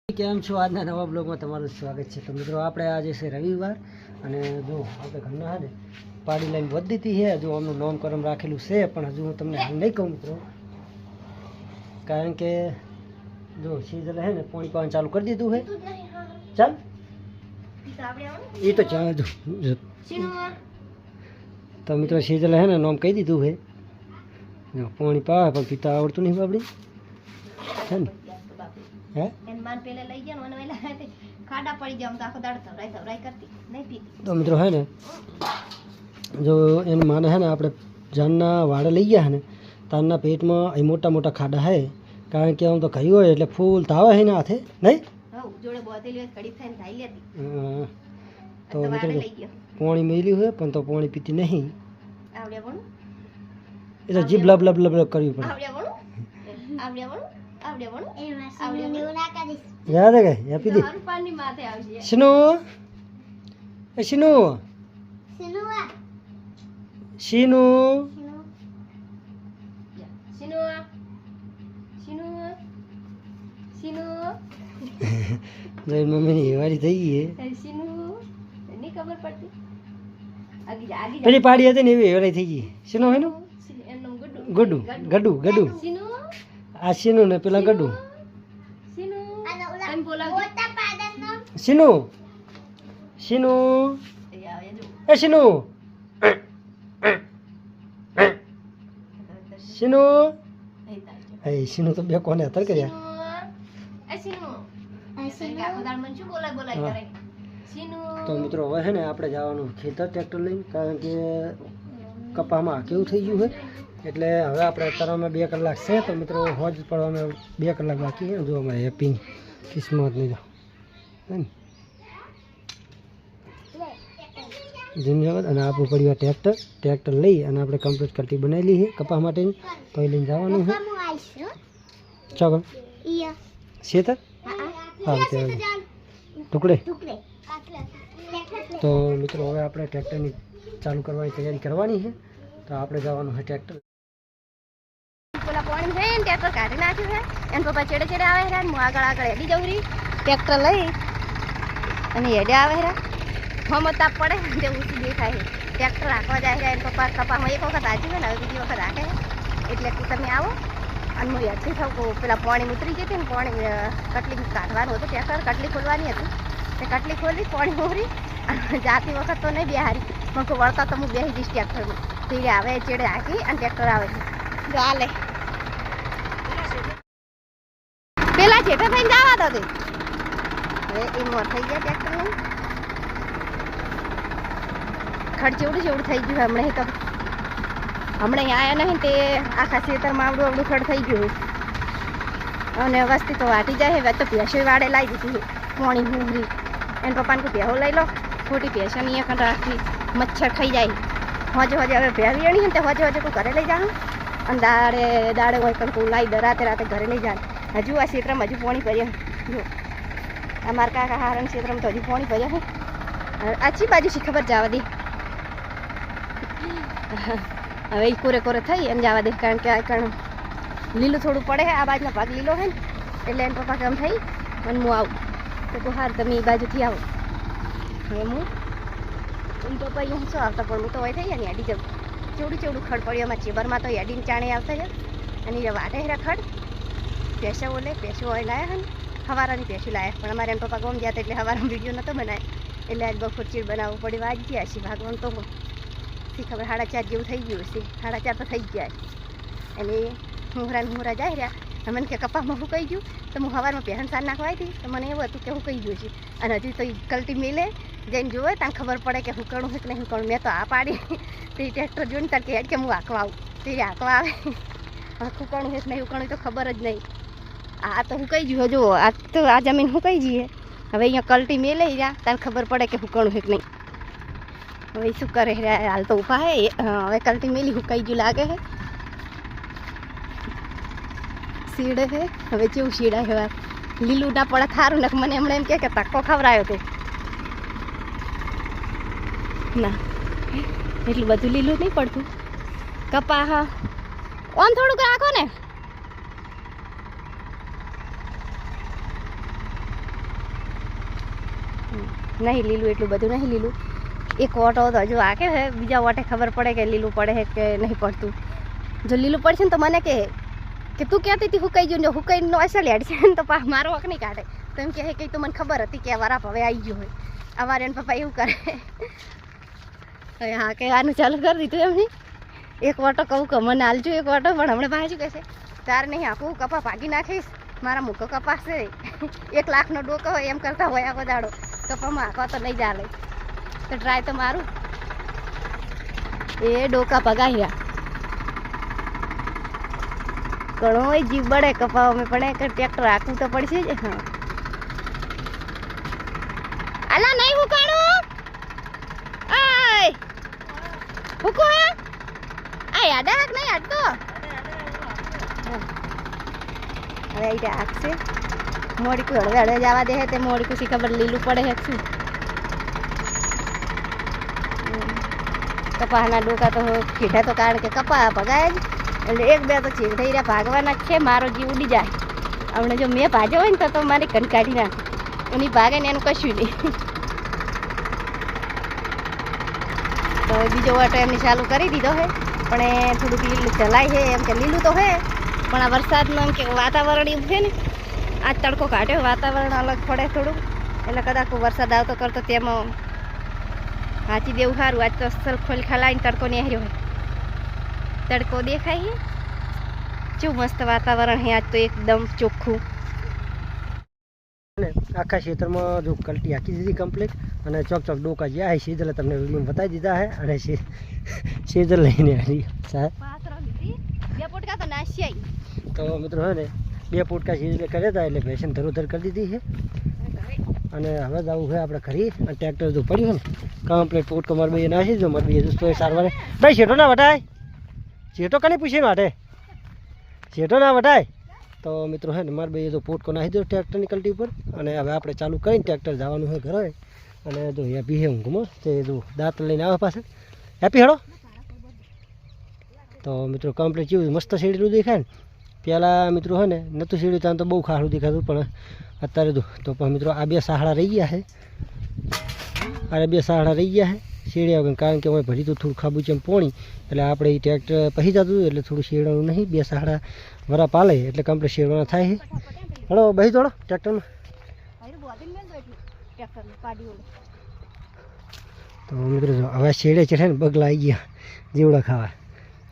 કેમ છો? આજના નવા બ્લોગમાં તમારું સ્વાગત છે। તો મિત્રો આપણે આજે છે રવિવાર અને જો આપણે ઘરના હે ને પાડી લાઈન વધી હતી છે। જો આમનું નામકરણ રાખેલું છે પણ હજુ હું તમને હાલ નહીં કહું મિત્રો, કારણ કે જો સીઝન હે ને પાણી પાવાનું ચાલુ કરી દીધું છે। ચાલ એ તો ચાલ તો મિત્રો સીઝન હે ને નામ કહી દીધું છે। જો પાણી પાવે પણ પીતા આવડતું નહીં બાબડી હે ને तो मित्रों है ने जो इन माने है ने આપણે જાનના વાડે લઈ ગયા ને તારના પેટમાં એ મોટા મોટા ખાડા હે, કારણ કે આમ તો કહ્યું હોય એટલે ફૂલ તાવે હે ને હાથે નહીં જોડે બોતેલી હોય કડી થઈને ધાઈ લેતી। તો મિત્રો પાણી મેલ્યું है પણ તો પાણી પીતી નહીં આવડે પણ એ તો જીભ લબ લબ લબ કરવી પડે આવડે પણ આવડે પણ याद है क्या या पीदी सुनो सुनो सुनो मम्मी ने वाली थी है नहीं खबर पड़ती पहले पाड़ी आते नहीं वाली थी सुनो है ना गड्डू गड्डू गड्डू आ सीनू ने पेला गड्डू सीनू सीनू ए सीनू सीनू ए सीनू तो बे कोने अतर कर्या तो मित्रों હવે है ने આપણે જવાનું ખેતર ટ્રેક્ટર લઈને, કારણ કે કપામાં કેવું થઈ ગયું છે એટલે હવે આપણે અત્યારમાં 2 કલાક છે। તો મિત્રો હોજ પડવામાં 2 કલાક બાકી છે। જો અમારે હેપી કિસ્મત નહીં જો જિંદગી અને આપણું પડ્યું ટ્રેક્ટર લઈ અને આપણે કમ્પ્લીટ કલ્ટી બનાવેલી છે કપા માટેની, તો એ લઈને જવાનું છે। ચાલો શેતર હા ટુકડે તો મિત્રો હવે આપણે ટ્રેક્ટરની ચાલુ કરવાની તૈયારી કરવાની છે। તો આપણે જવાનું છે ટ્રેક્ટર પેલા પાણી છે ને ટ્રેક્ટર કાઢી નાખ્યું છે એન પપ્પા ચેડે ચેડે આવે છે હું આગળ આગળ હેડી જઉં રહી ટ્રેક્ટર લઈ અને હેડે આવે છે હમ તાપ પડે જે ઊંચી દેખાય છે ટ્રેક્ટર હાંકવા જાય છે એન પપ્પા કપામાં એક વખત હાંચ્યું છે ને હવે બીજી વખત હાંકે એટલે કે તમે આવો અને હું હેડતી થઉં પેલા પાણી ઉતરી જતી ને પાણી કટલી કાઢવાનું હતું ટ્રેક્ટર કટલી ખોલવાની હતી તે કટલી ખોલી પાણી ઉતરી જાતી વખત તો નહીં બેહારી મને કોઈ વળતા તો હું બેસી જઈશ ટ્રેક્ટરમાં ધીરે આવે ચેડે હાંકી અને ટ્રેક્ટર આવે છે જો હાલે પેલા જેઠા થઈને જવા દો હવે એ મોર થઈ ગયા ટ્રેક્ટરનું ખડ જેવડું જેવડું થઈ ગયું હમણાં તો હમણાં આવ્યા નહીં તે આખા ખેતરમાં આવડું આવડું ખડ થઈ ગયું અને વસ્તી તો વાટી જાય હવે તો ભેંસો વાડે લાવી દીધી પાણી હુંગરી એને પપ્પાને કોઈ ભેહો લઈ લો ખોટી ભેંસો ની એક રાખી મચ્છર ખાઈ જાય હોજે હોજે હવે ભેવી અણી ને તે હોજે હોજે કોઈ ઘરે લઈ જાઉં અને દાડે હોય પણ કોઈ લાવી રાતે રાતે ઘરે લઈ જાય। હજુ આ ક્ષેત્રમાં હજુ પાણી ભર્યા જો અમારા કાકા હારણ ક્ષેત્રમાં તો હજુ પાણી ભર્યા છે આછી બાજુ શી ખબર જવા દે હવે એ કોરે કોરે થઈ અને જવા દે, કારણ કે આ કારણ લીલું થોડું પડે આ બાજુનો ભાગ લીલો છે ને એટલે એને પપ્પા કામ થઈ અને હું આવું તો કહું હાર તમે એ બાજુથી આવો હવે હું એમ પપ્પા અહીંયા શું આવતા પણ હું તો હોય થઈ ને હેડી જાઉં ચેવડું ચેવડું ખડ પડ્યું અમારા ચેબરમાં તો હેડીને ચાણે આવતા છે અને એ વાટે હેરા ખડ પેશા બોલે પેશો હોય લાયા ને સવારાની પેશું લાયા પણ અમારે એમ પપ્પા ગમ ગયા એટલે સવારમાં વિડીયો નહોતો બનાવે એટલે આજ બપોર ચીડ બનાવવું પડે વાગી ગયા છે ભાગવાનું તો શી ખબર 4:30 જેવું થઈ ગયું છે 4:30 તો થઈ ગયા અને મુહરા જાય રહ્યા મને કે કપામાં હું કહી ગયું તો હું સવારમાં પહેણ સાર નાખવા આવી હતી તો મને એવું હતું કે હું કહી ગયું છે અને હજુ તો કલ્ટી મેલે જઈને જોવે ત્યાં ખબર પડે કે હુકણું છે કે નહીં હુકણું મેં તો આ પાડી તે ટ્રેક્ટર જોઈને તાર કે હેડ કે હું હાંકવા આવું તે હાંકવા આવે હુકણું છે કે નહીં હુકણું તો ખબર જ નહીં આ તો હું કહી ગયું જો આ તો આ જમીન હું કહી જઈએ હવે અહીંયા કલ્ટી મેલે રહ્યા તાર ખબર પડે કે હુકણું છે કે નહીં હવે શું કરે હાલ તો ઊભા હે હવે કલ્ટી મેલી હુકાઈ ગયું લાગે છે શીડે છે હવે કેવું શીડા છે લીલું ના પડે ખારું ને મને હમણાં એમ કે તક્કો ખવડાયો હતો ના એટલું બધું લીલું નહીં પડતું કપા હા ઓમ થોડુંક રાખો ને નહીં લીલું એટલું બધું નહીં લીલું. એક ઓટો તો હજુ આકે હે, બીજા ઓટે ખબર પડે કે લીલું પડે છે કે નહીં પડતું. જો લીલું પડશે ને તો મને કે તું કહેતી હતી હુકાઈ ગયું, હુકાઈનો અસલ હેડ છે ને તો મારો હક નહીં કાઢે. તો એમ કહે કે તો મને ખબર હતી કે આ વરાપ હવે આવી ગયું હોય. અમારે એને પપ્પા એવું કરે. હવે હા કે આનું ચાલુ કરી દીધું એમને. એક ઓટો કહું કે મને હાલજો એક ઓટો, પણ હમણાં પાછું કહેશે તારે નહીં આખું કપા ભાગી નાખીશ, મારા મૂકો કપાસ છે 1 લાખનો ડોકો હોય એમ કરતા હોય આખો દાડો કપામાં આખો તો નહીં ચાલે. તો ટ્રાય તો મારું. એ ડોકા પગાવ્યા ઘણો જીવ બળે કપાવા મેં, પણ એક ટ્રેક્ટર રાખવું તો પડશે જ. હા આલા નહીં હુકાણું, આય હુકો હે આ યાદ આક નહીં યાદ તો હવે એ આખશે. મોડી કોઈ હળવે હળવે જવા દે તે મોડી કુશી ખબર લીલું પડે છે શું. કપાસના ડોકા તો કીધા તો કારણ કે કપા ભગાય જ, એટલે 1-2 તો ચીર થઈ રહ્યા ભાગવાના જ છે. મારો જીવ ઉડી જાય હમણાં. જો મેં ભાજ્યો હોય ને તો મારી કન કાઢી નાખે, એની ભાગે ને એનું કશું નહીં. તો બીજો ઓટો એમને ચાલુ કરી દીધો છે, પણ એ થોડુંક લીલું ચલાય છે. એમ કે લીલું તો છે પણ આ વરસાદનું એમ કે વાતાવરણ એવું છે ને, આજ તડકો કાઢ્યો, વાતાવરણ અલગ પડે થોડું, એટલે કદાચ વરસાદ આવતો કરતો તેમાં હાચી દેવું સારું. આજ તો અસલ ખોલ ખલાઈને તડકો નીહર્યો હોય, તડકો દેખાય છે. કેવું મસ્ત વાતાવરણ છે આજ તો, એકદમ ચોખ્ખું. આખા ક્ષેત્રમાં જો કલટી આખી દીધી કમ્પ્લીટ, અને ચોક ચોક ડોકા જે આ સીઝર તમને વિડીયો બતાવી દીધા છે. અને સીઝર લઈને આવી સાહેબ તો મિત્રો હે ને 2 પોટકા સીઝર કર્યા હતા, એટલે ભેંસને ધરોધર કરી દીધી છે. અને હવે જવું છે આપણે ઘરે, અને ટ્રેક્ટર જો પડ્યું ને કમ્પ્લીટ પોટકો મારે બે નાખી દો. મારે બે તો સારવાર ભાઈ શેઠો ના વટાય, શેઠો કને પૂછીને વાટે, શેઠો ના વટાય. તો મિત્રો હે ને મારે બે તો પોટકો નાખી દો ટ્રેક્ટરની કલટી ઉપર. અને હવે આપણે ચાલુ કરીને ટ્રેક્ટર જવાનું હોય ઘરે. અને જો હેપી હે ઊંઘમાં તે જો દાંત લઈને આવે પાછળ. હેપી હેડો. તો મિત્રો કમ્પ્લીટ જેવું મસ્ત શેડ્યું દેખાય ને. પહેલાં મિત્રો હે ને નહોતું શેડ્યું ત્યાં તો બહુ ખારું દેખાતું, પણ અત્યારે તો પણ મિત્રો આ 2 સાહડા રહી ગયા છે. આ 2 સાહડા રહી ગયા છે શેડ્યા વગર, કારણ કે અમે ભરી તો થોડું ખાબું છે એમ પોણી, એટલે આપણે એ ટ્રેક્ટર પહી જતું એટલે થોડું શેડવાનું નહીં. 2 સાહડા વરા પાલે એટલે કમ્પ્લીટ શેડવાના થાય છે. હલો બહી દોડો ટ્રેક્ટરમાં. તો મિત્રો હવે શેડે ચડે ને બગલા આવી ગયા જીવડા ખાવા,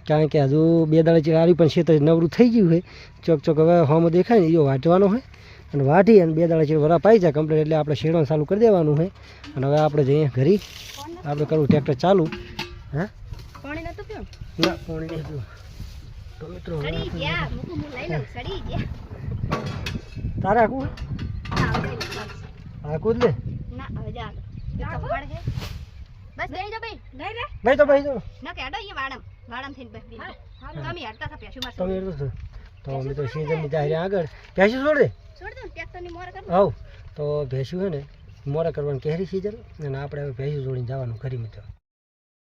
કારણ કે હજુ 2 દાડા ચીડ આવ્યું પણ ખેતર નવરું થઈ ગયું હોય. ચોક ચોક હવે હોમાં દેખાય ને એ વાટવાનો હોય, અને વાટી અને 2 દાડા ચીડ વરા પાઈ જાય કમ્પ્લીટ, એટલે આપણે શેડવાનું ચાલુ કરી દેવાનું હોય. અને હવે આપણે જઈએ ઘરે, આપણે કરવું ટ્રેક્ટર ચાલુ. હા પાણી નતું પીવું ના પાણી નહીં પીવું. તો મિત્રો તારે આખું આખું જ લે ના હવે જા બસ ગઈ જો ભાઈ ભાઈ તો ભાઈ તો ના કેડો એ વાડમ થઈને બેસી તમે હડતા થા પેશું માર તમે એટલું તો મિત્રો સીઝનની જાહેર આગળ ભેંસું છોડ દે ટ્રેક્ટરની મોર કર. હવ તો ભેંસું છે ને મોરા કરવાની કહેરી સીઝન, અને આપણે હવે ભેંસું જોડીને જવાનું ખરી મિત્રો.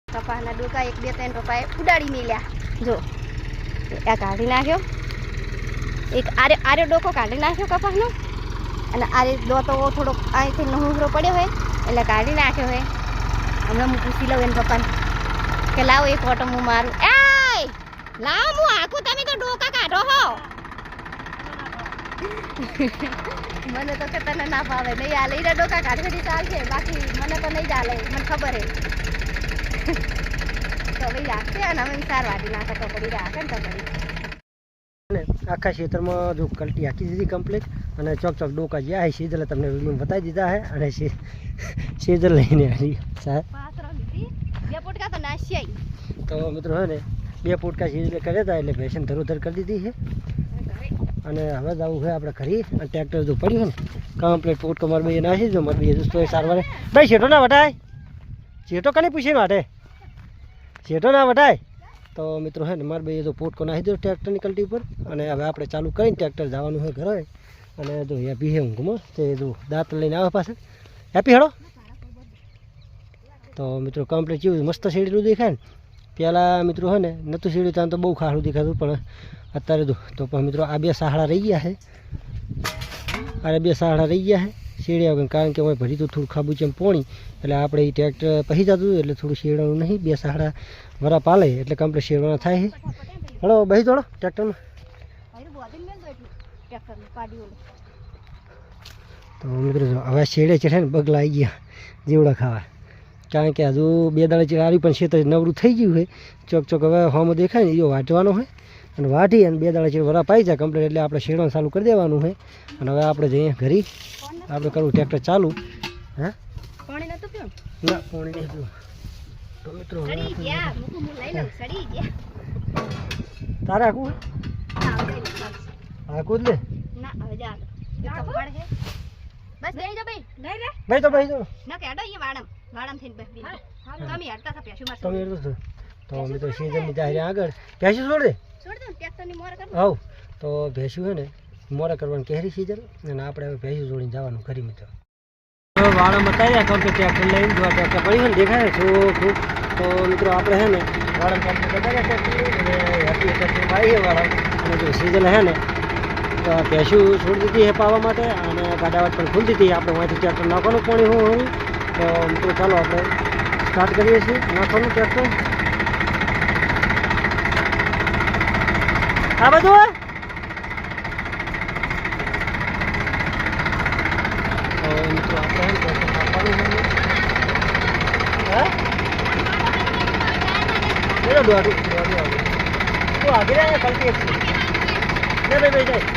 કપાસના ડોકા 1-2 3 પપ્પાએ ઉડાડી મેલ્યા. જો આ કાઢી નાખ્યો, એક આરે ડોકો કાઢી નાખ્યો કપાસનો, અને આરે દોતો થોડોક અહીંથી નહુરો પડ્યો હોય એટલે કાઢી નાખ્યો હોય. હમણાં હું પૂછી લઉં એને પપ્પાને કે લાવો એક ઓટો હું મારું. એ લાવો હું આખું, તમે તો ડોકા કાઢો હો. મને તો કે તને ના ફાવે નહીં, આ લઈને ડોકા કાઢી ચાલશે, બાકી મને તો નહીં ચાલે, મને ખબર હે. તો ભાઈ રાખશે અને અમે સાર વાટી નાખે તો પડી રાખે ને તો પડી. આખા ક્ષેત્રમાં જો કલટી આખી દીધી કમ્પ્લીટ, અને ચોક ચોક ડોકા જે આ સીઝર તમને વિડીયો બતાવી દીધા છે. અને સીઝર લઈને આવી સાહેબ તો મિત્રો હે ને 2 પોટકા સીઝર કર્યા હતા, એટલે ભેંસને ધરોધર કરી દીધી છે. અને હવે જવું છે આપણે ઘરે, અને ટ્રેક્ટર જો પડ્યું ને કમ્પ્લીટ પોટકો મારે બે નાખી દો. મારે બે તો સારવાર ભાઈ શેઠો ના વટાય, શેઠો કને પૂછીને વાટે, શેઠો ના વટાય. તો મિત્રો હે ને મારે બે તો પોટકો નાખી દો ટ્રેક્ટરની કલટી ઉપર. અને હવે આપણે ચાલુ કરીને ટ્રેક્ટર જવાનું હોય ઘરે. અને જો હેપી હે ઊંઘમાં તે જો દાંત લઈને આવે પાછળ. હેપી હેડો. તો મિત્રો કમ્પ્લીટ જેવું મસ્ત શેડ્યું દેખાય ને. પહેલાં મિત્રો હે ને નહોતું શેડ્યું ત્યાં તો બહુ ખારું દેખાતું, પણ અત્યારે તો પણ મિત્રો આ 2 સાહડા રહી ગયા છે. આ 2 સાહડા રહી ગયા છે શેડ્યા વગર, કારણ કે અમે ભરી તો થોડું ખાબુચીમ પોણી એટલે આપણે એ ટ્રેક્ટર પહી જતું હતું એટલે થોડું શેડવાનું નહીં, 2 સાડા વરા પાલે એટલે કમ્પ્લીટ શેડવાના થાય છે. હલો બહી દોડો ટ્રેક્ટરમાં. તો મિત્રો હવે શેડે ચડે ને બગલા આવી ગયા જીવડા ખાવા, કારણ કે હજુ 2 દાડા ચેડ આવ્યું પણ ખેતર નવરું થઈ ગયું હોય. ચોક ચોક હવે હોમાં દેખાય ને એ વાટવાનો હોય અને વાટી અને 2 દાડા ચેડ વરા પાઈ જાય કમ્પ્લીટ એટલે આપણે શેડવાનું ચાલુ કરી દેવાનું હોય. અને હવે આપણે જઈએ ઘરે, આપણે કરવું ટ્રેક્ટર ચાલુ. હા પાણી નતું પીવું? ના પાણી નહીં પીવું. તો મિત્રો તારે આખું આખું જ લે. બસ બેહી જા ભાઈ. ભાઈ તો ભાઈ તો ના કે અડો એ વાડમ થઈને બેસી. તમે હડતા થા પેશું માર. તમે એટલું તો મિત્રો સીઝનની જાહેર આગળ ભેંસું છોડ દે. છોડ દે ટ્રેક્ટરની મોર કર. આવ તો ભેંસું છે ને મોરા કરવાની કહેરી સીઝન અને આપણે હવે ભેંસું જોડીને જવાનું ખરી મિત્રો. તો વાળા મતાવ્યા કમ્પ્લીટ ટ્રેક્ટર લઈને જો ટ્રેક્ટર પડી ને દેખાય ચોખ્ખું. તો મિત્રો આપણે છે ને વાળા કમ્પ્લીટ બતાવ્યા ટ્રેક્ટર અને હેપી ટ્રેક્ટર આવી વાળા અને જો સીઝન છે ને તો ભેંસું છોડી દીધી છે પાવા માટે અને ગાડાવાટ પણ ખુલતી હતી. આપણે અહીંથી ટ્રેક્ટર નાખવાનું પાણી હું તો મિત્રો ચાલો આપણે સ્ટાર્ટ કરીએ છીએ નાખવાનું ટ્રેક્ટર. આ બધું મિત્રો આપણે ટ્રેક્ટર નાખવાનું હા એ દોડું તો આગળ આવે કલ્પી એક ને ભાઈ ભાઈ જાય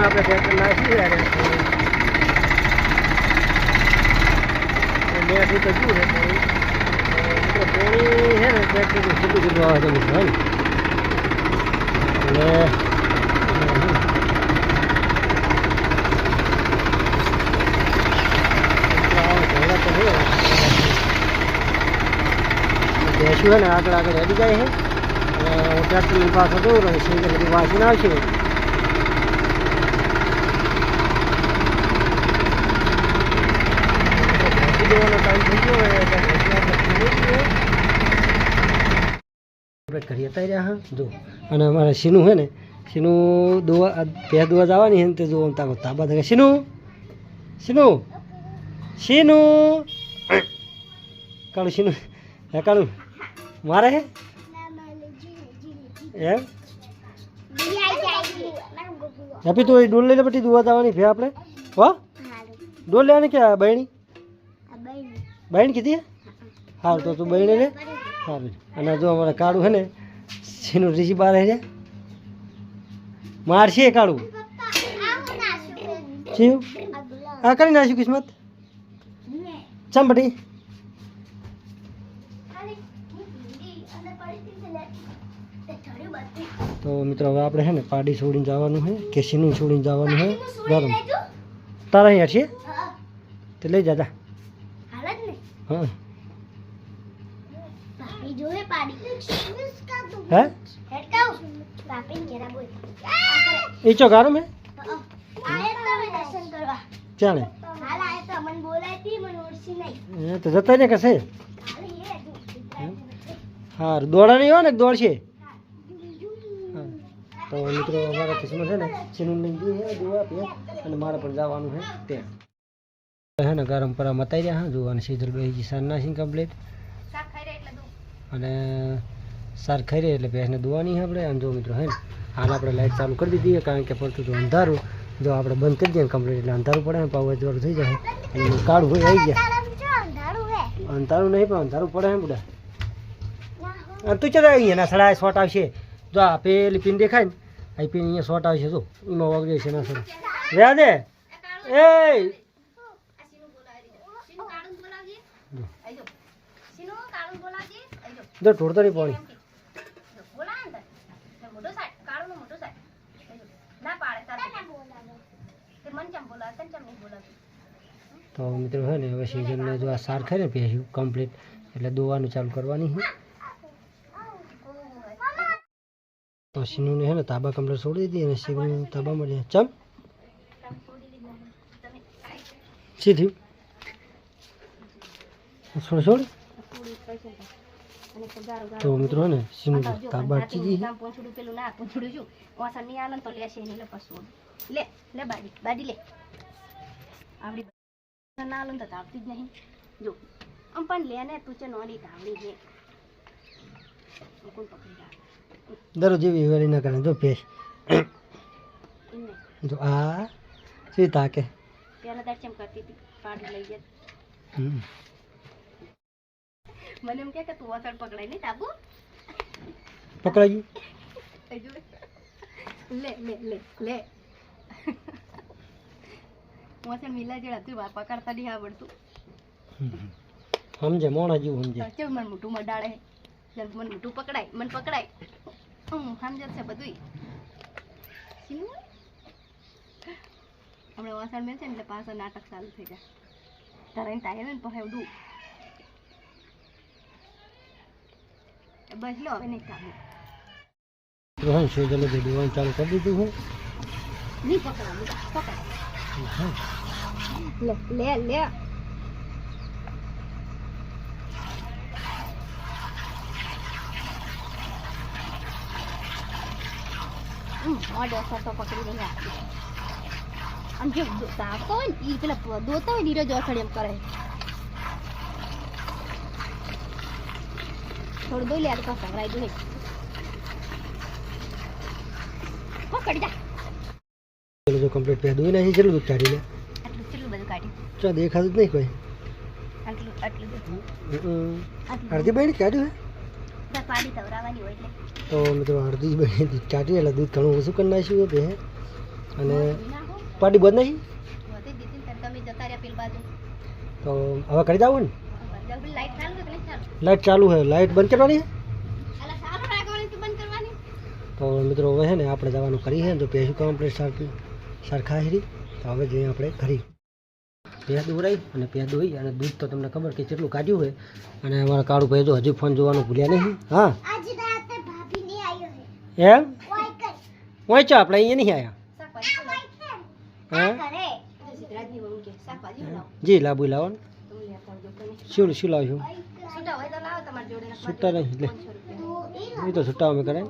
આપણે ટ્રેક્ટર નાખી મેં તો શું છે પાણી છે ને ટ્રેક્ટર કેટલું કેટલું આવે છે મિત્રો એટલે ભેંસું છે ને આગળ આગળ હેડી જાય છે અને હું ટ્રેક્ટરની પાસે દઉં અને સીધે બધી વાંચીને આવશે. ઘરે હતા રહ્યા હા જો અને અમારા સીનું છે ને સીનું દોવા ભેંસ દોવા જવાની છે ને તે જો તાબા થાય સીનું સીનું સીનું કાળું સીનું હે કાળું મારે હે એમ હેપી તું ડોલ લઈ લે પછી દોવા જવાની ભે આપણે હો ડોલ લેવાની કે બહેણી બહેણ કીધી હા તો તું બહેણી લે સારું. અને જો અમારે કાળું છે ને સીનું રીસી બાર છે મારશે કાળું શિવ હા કરી નાખ્યું કિસ્મત ચમ બટી તો મિત્રો હવે આપણે છે ને પાડી છોડીને જવાનું છે કે સીનું છોડીને જવાનું છે ગરમ તારા અહીંયા છીએ તે લઈ જતા હા હે એ ચો ગારું મેં ચાલે તો જતા ને કશે હા દોડા નહીં હોય ને દોડશે. તો મિત્રો અમારા કિસ્મત છે ને સીનું લઈને જોઈએ જોવા પે અને મારે પણ જવાનું છે ત્યાં હે ને ગરમ પરા મતાઈ રહ્યા હા જોવાનું સીધલ બેસી સાર નાખી કમ્પ્લીટ અને સાર ખાઈ રહી એટલે ભેંસને દોવાની આપણે આમ જો મિત્રો હે ને હાલ આપણે લાઇટ ચાલુ કરી દીધી કારણ કે પડતું હતું અંધારું જો આપણે બંધ કરી દઈએ કમ્પ્લીટ એટલે અંધારું પડે ને પાવ વાળું થઈ જાય અને કાળું હોય આવી ગયા અંધારું નહીં પણ અંધારું પડે ને બધા તું ચાલ અહીંયા સડા શોટ આવશે જો આ પેલી પીન દેખાય ને આ પીન અહીંયા શોટ આવશે જો એમાં વગડે છે ના સર રહ્યા દે એ જો ઢોળતો નહીં પાણી મન ચમ બોલા તન ચમ નહીં બોલાતું તો મિત્રો હે ને હવે સિઝનને જો આ સાર ખાય ને ભેંસું કમ્પ્લીટ એટલે દોવાનું ચાલુ કરવાની છે. તો સીનુને હે ને તાબા કમ્પ્લીટ છોડી દીધી અને સીનું તાબા મળે ચમ શી થયું છોડ તો મિત્રો હે ને સીનું તાબા ચીજી કામ પોછડું પેલું ના પોછડું છું ઓસા ની આનંદ તો લેશે ને લે પસુ લે લે બાડી લે આવડી ના આનંદ તો આવતી જ નહીં જો આમ પણ લે ને તું છે નોની તાવડી છે કોણ પકડી જા દરરોજ જેવી વેરી ના કરે જો ભેંસ ઇને જો આ સી તાકે પેલા દર્શન કરતી હતી પાડી લઈ ગયા મને એમ કે તું વાસણ પકડાય નહીં તાબુ પકડાઈ ગયું લે લે લે લે વાસણ મિલા જેડા તું પકડતા નહીં આવડતું સમજે મોણા જેવું સમજે ચલ મન મોટું મડાડે ચલ મન મોટું પકડાય મન પકડાય સમજે છે બધું હમણાં વાસણ મેં છે ને એટલે પાછળ નાટક ચાલુ થઈ જાય તારા ટાયર ને પછી ઉડું બસ લો હવે નહીં કામ રોહન સોજલે જે દોવાનું ચાલુ કરી દીધું હું નહીં પકડા પકડ લે લે લે ઓડો તો પકડી નહીં રાખી આમ જો તાપતો હોય ને એ પેલા દોતા હોય નીરજ ઓસડ એમ કરે થોડું દોઈ લે આ પાછા રાઈ દો પકડી જા પેલું જો કમ્પ્લીટ પે દોઈ નાખી કેટલું દૂધ કાઢી લે આટલું બધું કાઢ્યું ચા દેખાતું જ નહીં કોઈ આટલું અડધી બહેણી કાઢ્યું હે પાડી તવરાવાની હોય એટલે તો મિત્રો અડધી બહેણી દૂધ કાઢી એટલે દૂધ ઘણું ઓછું કરી નાખ્યું બે અને પાડી બંધ નાખી તમે જતા રહ્યા પેલ બાજુ તો હવે કરી જાવ ને લાઈટ ચાલુ કે નહીં ચાલુ લાઈટ ચાલુ છે લાઈટ બંધ કરવાની અલા સારું રાખવાની કે બંધ કરવાની તો મિત્રો હવે છે ને આપણે જવાનું કરી છે તો ભેંસું કમ્પ્લીટ સરખા હેરી તો હવે જઈએ આપણે ઘરી ભેંસ દોરાઈ અને ભેંસ દોઈ અને દૂધ તો તમને ખબર કે કેટલું કાઢ્યું હોય અને અમારા કાળુ ભાઈ તો હજી ફોન જોવાનું ભૂલ્યા નહીં હા એમ વાંચો આપણે અહીંયા નહીં આવ્યા હા જી લાબુ લાવો ને શું લાવશું છૂટા નહીં એટલે એ તો છૂટા અમે કરે